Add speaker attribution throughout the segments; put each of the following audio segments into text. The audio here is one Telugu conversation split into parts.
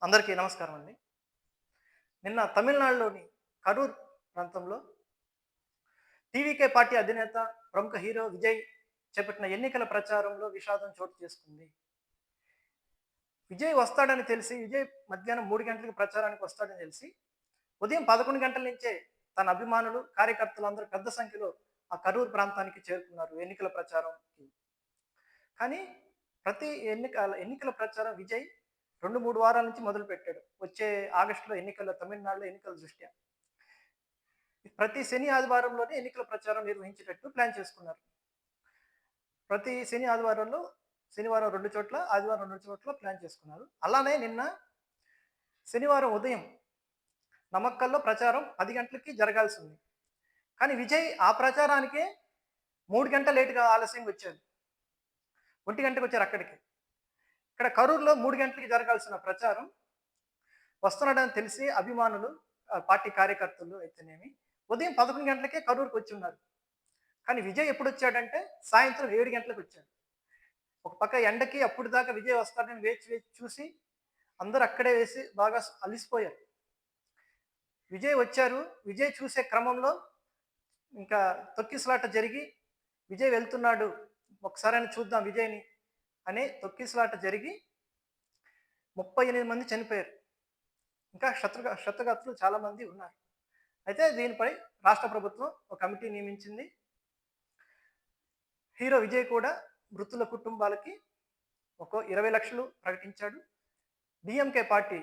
Speaker 1: అందరికీ నమస్కారం అండి. నిన్న తమిళనాడులోని కరూర్ ప్రాంతంలో టీవీకే పార్టీ అధినేత, ప్రముఖ హీరో విజయ్ చేపట్టిన ఎన్నికల ప్రచారంలో విషాదం చోటు చేసుకుంది. విజయ్ వస్తాడని తెలిసి, విజయ్ మధ్యాహ్నం 3 గంటలకు ప్రచారానికి వస్తాడని తెలిసి, ఉదయం 11 గంటల నుంచే తన అభిమానులు, కార్యకర్తలందరూ పెద్ద సంఖ్యలో ఆ కరూర్ ప్రాంతానికి చేరుకున్నారు ఎన్నికల ప్రచారంకి. కానీ ఎన్నికల ప్రచారం విజయ్ 2, 3 వారాల నుంచి మొదలుపెట్టాడు. వచ్చే ఆగస్టులో తమిళనాడులో ఎన్నికల దృష్ట్యా. ప్రతి శని, ఆదివారంలోనే ఎన్నికల ప్రచారం నిర్వహించేటట్టు ప్లాన్ చేసుకున్నారు. ప్రతి శని, ఆదివారంలో శనివారం 2 చోట్ల, ఆదివారం 2 చోట్ల ప్లాన్ చేసుకున్నారు. అలానే నిన్న శనివారం ఉదయం నమక్కల్లో ప్రచారం 10 గంటలకి జరగాల్సింది. కానీ విజయ్ ఆ ప్రచారానికే 3 గంటలు లేట్‌గా ఆలస్యంగా వచ్చారు. 1 గంటకి వచ్చారు అక్కడికి. ఇక్కడ కరూర్‌లో 3 గంటలకి జరగాల్సిన ప్రచారం వస్తున్నాడని తెలిసి అభిమానులు, పార్టీ కార్యకర్తలు అయితేనేమి, ఉదయం 11 గంటలకే కరూర్‌కి వచ్చున్నారు. కానీ విజయ్ ఎప్పుడొచ్చాడంటే సాయంత్రం 7 గంటలకొచ్చాడు. ఒక పక్క ఎండకి అప్పటిదాకా విజయ్ వస్తాడని వేచి వేచి చూసి అందరూ అక్కడే వేసి బాగా అలిసిపోయారు. విజయ్ వచ్చారు. విజయ్ చూసే క్రమంలో ఇంకా తొక్కిసలాట జరిగి విజయ్ వెళ్తున్నాడు. ఒకసారైనా చూద్దాం విజయ్‌ని అనే తొక్కిసలాట జరిగి 38 మంది చనిపోయారు. ఇంకా క్షతగాత్రులు చాలా మంది ఉన్నారు. అయితే దీనిపై రాష్ట్ర ప్రభుత్వం ఒక కమిటీ నియమించింది. హీరో విజయ్ కూడా మృతుల కుటుంబాలకి ఒక 20 లక్షలు ప్రకటించాడు. డీఎంకే పార్టీ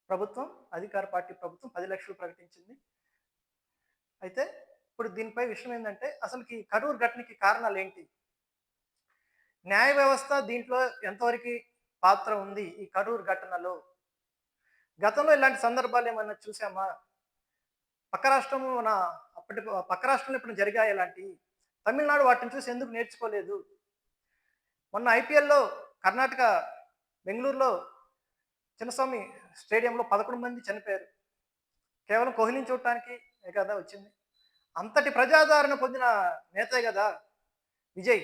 Speaker 1: ప్రభుత్వం, అధికార పార్టీ ప్రభుత్వం 10 లక్షలు ప్రకటించింది. అయితే ఇప్పుడు దీనిపై విషయం ఏందంటే అసలుకి కరూర్ ఘటనకి కారణాలేంటి? న్యాయ వ్యవస్థ దీంట్లో ఎంతవరకు పాత్ర ఉంది ఈ కరూర్ ఘటనలో? గతంలో ఇలాంటి సందర్భాలు ఏమన్నా చూసామా? పక్క రాష్ట్రం మన అప్పటి పక్క రాష్ట్రంలో ఎప్పుడైనా జరిగాయా ఇలాంటియి? తమిళనాడు వాటిని చూసి ఎందుకు నేర్చుకోలేదు? మొన్న ఐపీఎల్‌లో కర్ణాటక బెంగుళూరులో చిన్నస్వామి స్టేడియంలో 11 మంది చనిపోయారు. కేవలం కోహ్లీని చూడటానికి కదా వచ్చింది. అంతటి ప్రజాదరణ పొందిన నేతే గదా విజయ్.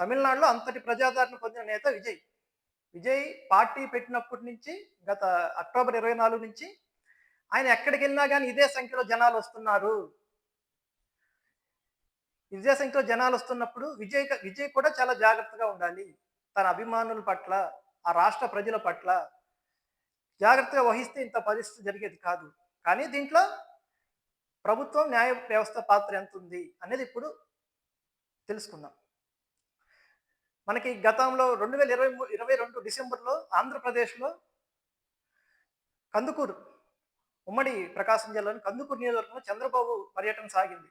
Speaker 1: తమిళనాడులో అంతటి ప్రజాదరణ పొందిన నేత విజయ్. విజయ్ పార్టీ పెట్టినప్పటి నుంచి గత అక్టోబర్ 24 నుంచి ఆయన ఎక్కడికెళ్ళినా గాని ఇదే సంఖ్యలో జనాలొస్తున్నారు. ఇదే సంఖ్యలో జనాలొస్తున్నప్పుడు విజయ్ కూడా చాలా జాగ్రత్తగా ఉండాలి. తన అభిమానుల పట్ల, ఆ రాష్ట్ర ప్రజల పట్ల జాగ్రత్తగా వహిస్తే ఇంత పరిస్థితి జరిగేది కాదు. కానీ దీంట్లో ప్రభుత్వం, న్యాయ వ్యవస్థ పాత్ర ఎంతుంది అనేది ఇప్పుడు తెలుసుకుందాం. మనకి గతంలో 2022 డిసెంబర్‌లో ఆంధ్రప్రదేశ్‌లో కందుకూరు, ఉమ్మడి ప్రకాశం జిల్లాలోని కందుకూరు నియోజకవర్గంలో చంద్రబాబు పర్యటన సాగింది.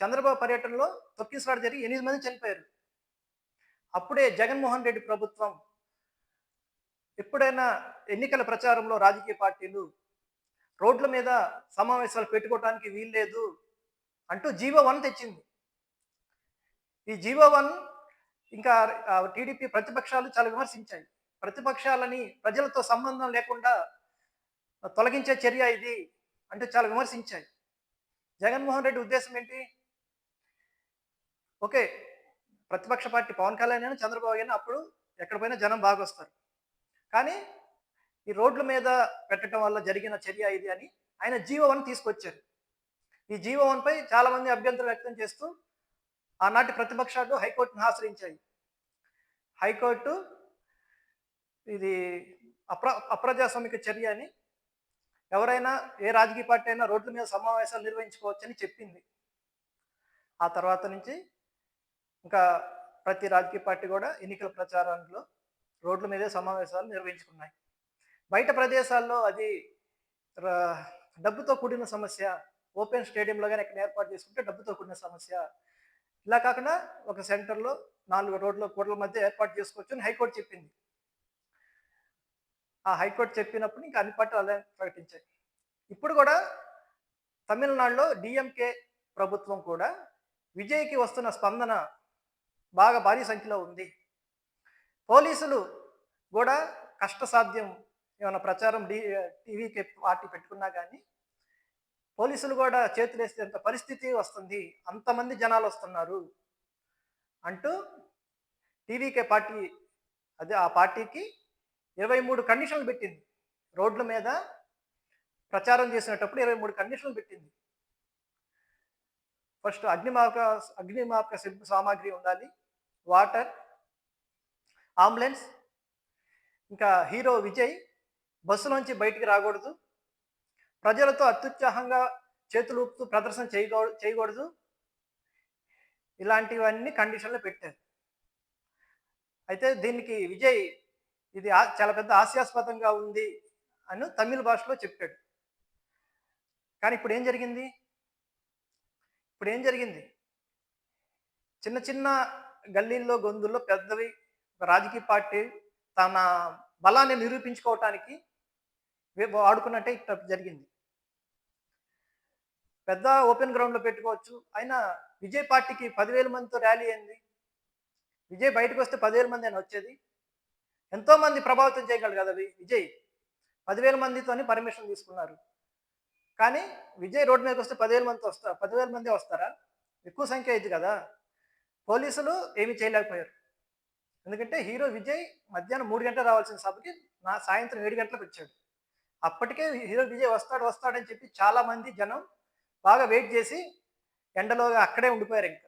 Speaker 1: చంద్రబాబు పర్యటనలో తొక్కిసలాట జరిగి 8 మంది చనిపోయారు. అప్పుడే జగన్మోహన్ రెడ్డి ప్రభుత్వం ఎప్పుడైనా ఎన్నికల ప్రచారంలో రాజకీయ పార్టీలు రోడ్ల మీద సమావేశాలు పెట్టుకోవటానికి వీల్లేదు అంటూ జీవో 1 తెచ్చింది. ఈ జీవో 1 ఇంకా టీడీపీ ప్రతిపక్షాలు చాలా విమర్శించాయి. ప్రతిపక్షాలని ప్రజలతో సంబంధం లేకుండా తొలగించే చర్య ఇది అంటూ చాలా విమర్శించాయి. జగన్మోహన్ రెడ్డి ఉద్దేశం ఏంటి? ఓకే. ప్రతిపక్ష పార్టీ పవన్ కళ్యాణ్ అయినా, చంద్రబాబు అయినా అప్పుడు ఎక్కడ పోయినా జనం బాగొస్తారు. కానీ ఈ రోడ్ల మీద పెట్టడం వల్ల జరిగిన చర్య ఇది అని ఆయన జీవో 1 తీసుకొచ్చారు. ఈ జీవో 1 పై చాలా మంది అభ్యంతరం వ్యక్తం చేస్తూ ఆనాటి ప్రతిపక్షాలు హైకోర్టుని ఆశ్రయించాయి. హైకోర్టు ఇది అప్రజాస్వామిక చర్య అని, ఎవరైనా ఏ రాజకీయ పార్టీ అయినా రోడ్ల మీద సమావేశాలు నిర్వహించుకోవచ్చని చెప్పింది. ఆ తర్వాత నుంచి ఇంకా ప్రతి రాజకీయ పార్టీ కూడా ఎన్నికల ప్రచారంలో రోడ్ల మీదే సమావేశాలు నిర్వహించుకున్నాయి. బయట ప్రదేశాల్లో అది ర డబ్బుతో కూడిన సమస్య. ఓపెన్ స్టేడియంలో గాని ఎక్కడ ఏర్పాటు చేసుకుంటే డబ్బుతో కూడిన సమస్య. ఇలా కాకుండా ఒక సెంటర్‌లో 4 కూడల మధ్య ఏర్పాటు చేసుకోవచ్చని హైకోర్టు చెప్పింది. ఆ హైకోర్టు చెప్పినప్పుడు ఇంకా అన్ని పార్టీలు అలానే ప్రకటించాయి. ఇప్పుడు కూడా తమిళనాడులో డీఎంకే ప్రభుత్వం కూడా విజయ్‌కి వస్తున్న స్పందన బాగా భారీ సంఖ్యలో ఉంది. పోలీసులు గూడా కష్టసాధ్యం ఏమన్నా ప్రచారం టీవీకే పార్టీ పెట్టుకున్నా గానీ, పోలీసులు గూడా చేతులెత్తేంత పరిస్థితి వస్తుంది. అంతమంది జనాలొస్తున్నారు అంటూ టీవీకే పార్టీ, అదే ఆ పార్టీకి 23 కండిషన్లు పెట్టింది. రోడ్ల మీద ప్రచారం చేసినప్పుడు 23 కండిషన్లు పెట్టింది. ఫస్ట్ అగ్నిమాపక సామాగ్రి ఉండాలి, వాటర్, అంబులెన్స్, ఇంకా హీరో విజయ్ బస్సులోంచి బయటికి రాకూడదు, ప్రజలతో అత్యుత్సాహంగా చేతులు ఊపుతూ ప్రదర్శన చేయకూడదు, ఇలాంటివన్నీ కండిషన్లు పెట్టారు. అయితే దీనికి విజయ్ ఇది చాలా పెద్ద హాస్యాస్పదంగా ఉంది అని తమిళ భాషలో చెప్పాడు. కానీ ఇప్పుడు ఏం జరిగింది? చిన్న చిన్న గల్లీల్లో, గొంతుల్లో పెద్దవి రాజకీయ పార్టీ తన బలాన్ని నిరూపించుకోవటానికి వాడుకున్నట్టే ఇట్లా జరిగింది. పెద్ద ఓపెన్ గ్రౌండ్‌లో పెట్టుకోవచ్చు. అయినా విజయ్ పార్టీకి 10,000 మందితో ర్యాలీ అయింది. విజయ్ బయటకొస్తే 10,000 మందేనా వచ్చేది? ఎంతో మంది ప్రభావితం చేయగలడు కదా విజయ్. 10,000 మందితోని పర్మిషన్ తీసుకున్నారు. కానీ విజయ్ రోడ్ మీదకొస్తే 10,000 మందే వస్తారా? ఎక్కువ సంఖ్య అయ్యిద్ది కదా! పోలీసులు ఏమీ చేయలేకపోయారు. ఎందుకంటే హీరో విజయ్ మధ్యాహ్నం 3 గంటలకు రావాల్సిన సభకి సాయంత్రం 7 గంటలకు వచ్చాడు. అప్పటికే హీరో విజయ్ వస్తాడని చెప్పి చాలా మంది జనం బాగా వెయిట్ చేసి ఎండలో అక్కడే ఉండిపోయారింక.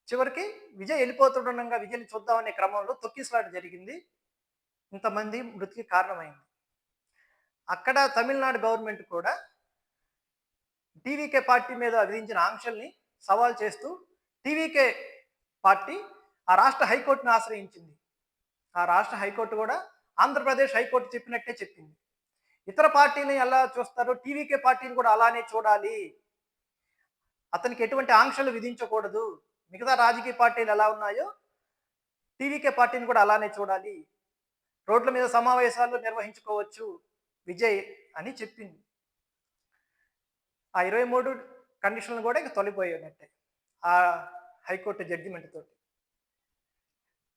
Speaker 1: చివరికి విజయ్ వెళ్ళిపోతుండగా విజయ్‌ని చూద్దామనే క్రమంలో తొక్కిసలాట జరిగింది. ఇంతమంది మృతికి కారణమైంది. అక్కడ తమిళనాడు గవర్నమెంట్ కూడా టీవీకే పార్టీ మీద విధించిన ఆంక్షల్ని సవాల్ చేస్తూ టీవీకే పార్టీ ఆ రాష్ట్ర హైకోర్టును ఆశ్రయించింది. ఆ రాష్ట్ర హైకోర్టు కూడా ఆంధ్రప్రదేశ్ హైకోర్టు చెప్పినట్టే చెప్పింది. ఇతర పార్టీని ఎలా చూస్తారో టీవీకే పార్టీని కూడా అలానే చూడాలి. అతనికి ఎటువంటి ఆంక్షలు విధించకూడదు. మిగతా రాజకీయ పార్టీలు ఎలా ఉన్నాయో టీవీకే పార్టీని కూడా అలానే చూడాలి. రోడ్ల మీద సమావేశాలు నిర్వహించుకోవచ్చు విజయ్ అని చెప్పింది. ఆ 23 కండిషన్లు కూడా ఇక తొలగిపోయినట్టే ఆ హైకోర్టు జడ్జిమెంట్ తోటి.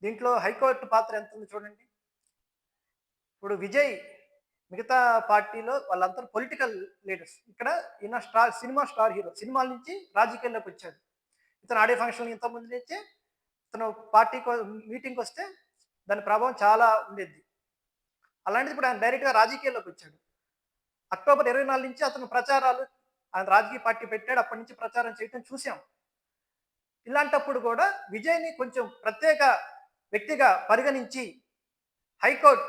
Speaker 1: దీంట్లో హైకోర్టు పాత్ర ఎంత ఉందో చూడండి. ఇప్పుడు విజయ్ మిగతా పార్టీలో వాళ్ళందరూ పొలిటికల్ లీడర్స్. ఇక్కడ ఈయన సినిమా స్టార్ హీరో. సినిమాల నుంచి రాజకీయాల్లోకి వచ్చాడు. ఇతను ఆడే ఫంక్షన్లు ఇంతకుముందు నుంచే ఇతను మీటింగ్కి వస్తే దాని ప్రభావం చాలా ఉండేది. అలాంటిది ఇప్పుడు ఆయన డైరెక్ట్గా రాజకీయాల్లోకి వచ్చాడు. అక్టోబర్ 24 నుంచి అతను ప్రచారాలు ఆయన రాజకీయ పార్టీ పెట్టాడు. అప్పటి నుంచి ప్రచారం చేయటం చూసాం. ఇలాంటప్పుడు కూడా విజయ్‌ని కొంచెం ప్రత్యేక వ్యక్తిగా పరిగణించి హైకోర్టు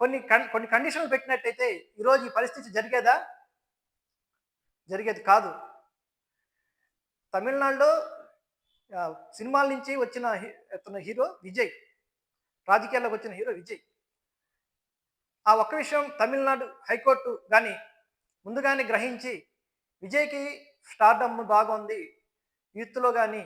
Speaker 1: కొన్ని కండిషన్లు పెట్టినట్టయితే ఈరోజు ఈ పరిస్థితి జరిగేదా? జరిగేది కాదు. తమిళనాడులో సినిమాల నుంచి వచ్చిన హీరో విజయ్, రాజకీయాల్లోకి వచ్చిన హీరో విజయ్. ఆ ఒక్క విషయం తమిళనాడు హైకోర్టు కానీ ముందుగానే గ్రహించి విజయ్‌కి స్టార్డమ్ బాగుంది, యూత్‌లో కానీ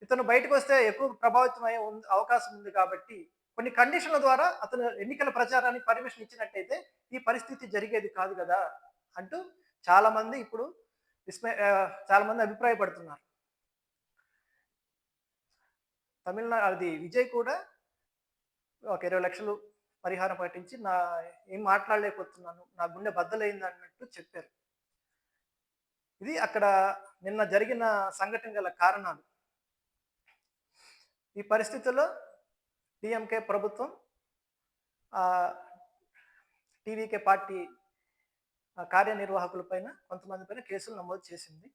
Speaker 1: ఇతను బయటకు వస్తే ఎక్కువ ప్రభావితం అయ్యే అవకాశం ఉంది కాబట్టి కొన్ని కండిషన్ల ద్వారా అతను ఎన్నికల ప్రచారానికి పర్మిషన్ ఇచ్చినట్టయితే ఈ పరిస్థితి జరిగేది కాదు కదా అంటూ చాలామంది ఇప్పుడు చాలామంది అభిప్రాయపడుతున్నారు. తమిళనాడు విజయ్ కూడా ఒక 20 లక్షలు పరిహారం ప్రకటించి ఏం మాట్లాడలేకపోతున్నాను, నా గుండె బద్దలైంది అన్నట్టు చెప్పారు. ఇది అక్కడ నిన్న జరిగిన సంఘటన గల కారణాలు. ఈ పరిస్థితుల్లో డిఎంకే ప్రభుత్వం టీవీకే పార్టీ కార్యనిర్వాహకులపైన కొంతమంది పైన కేసులు నమోదు చేసింది.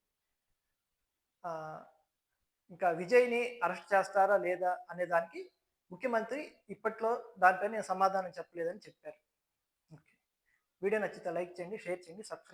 Speaker 1: ఇంకా విజయ్‌ని అరెస్ట్ చేస్తారా లేదా అనే దానికి ముఖ్యమంత్రి ఇప్పట్లో దానిపైన సమాధానం చెప్పలేదని చెప్పారు. వీడియో నచ్చితే లైక్ చేయండి, షేర్ చేయండి, సబ్స్క్రైబ్